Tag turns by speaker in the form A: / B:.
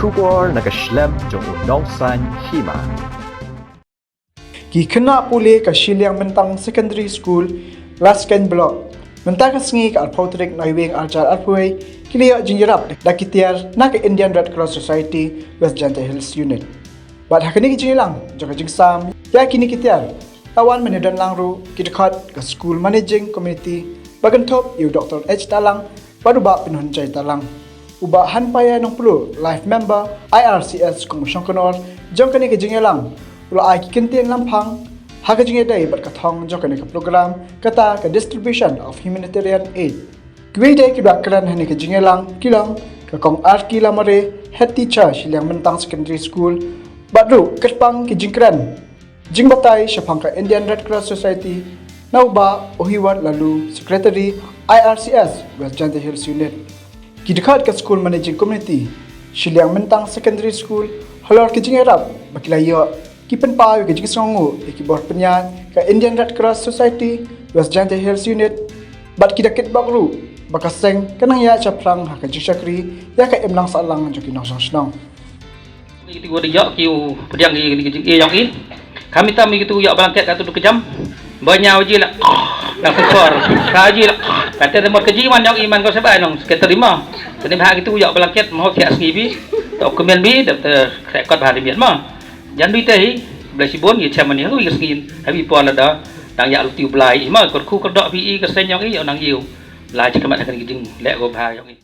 A: Kubor nakaslem jong unongsan hima.
B: Gikena puli ka Siliang Mentang Secondary School, Lasken Block. Mentang kasengi ka Alphautrik na iwing aljar alpuay, kiliyo jingjirap dakitiar na ka Indian Red Cross Society West Jante Hills Unit. Bat hakani kijingilang, jaka jingsam, ya kini kitiar, tawan menedan langru, kidekot ka School Managing Committee, bagantop yu Dr. H. Talang, padubak pinuhuncay Talang. Uba hanpaya ng pulu, life member, IRCS Komisyon Konor, jong kani kijingilang, ula ay kikintian lampang, haka jingiday bat katong jong kani ka program, kata ka distribution of humanitarian aid. Gwiday kibakaran hani kijingilang, kilang, kakong Arki Lamare, head teacher Siliang Mentang Secondary School, badru kerpang kijingkran, jingbatay siya pang ka Indian Red Cross Society, nauba uhiwat lalu Secretary IRCS West Jante Hills Unit. Kidekat ka School Managing Committee, Siliang Mentang Secondary School, halor kijingerap, bakilayo, kipenpayo kijingisongu, ikibor penyan ka Indian Red Cross Society West Jante Hills Unit, bat kidakit bakru, bakaseng kanang ya caprang haka jisyakri, ya ka emlang saalang jo kinong-sonong.
C: Itu gua dijak kiu pediang yang in. Kami tahu gitu ya bangket katu kejam. Banyak aja lah. Nak sekor. Kaji lah. Kata tempat kejiman yang iman kau sebab nong kita terima. Jadi bahag itu ya bangket mau siap ngibi. Tok kemen bi daftar rekod bahari biar mah. Jangan duit teh. Belah sibon ya caman ni hui kesengin. Habis puan ada. Tang ya lutiu belai. Mah kau ku kedok bi keseng yang i nang iu. Lai cakamat akan gijing lek go bahar yang i.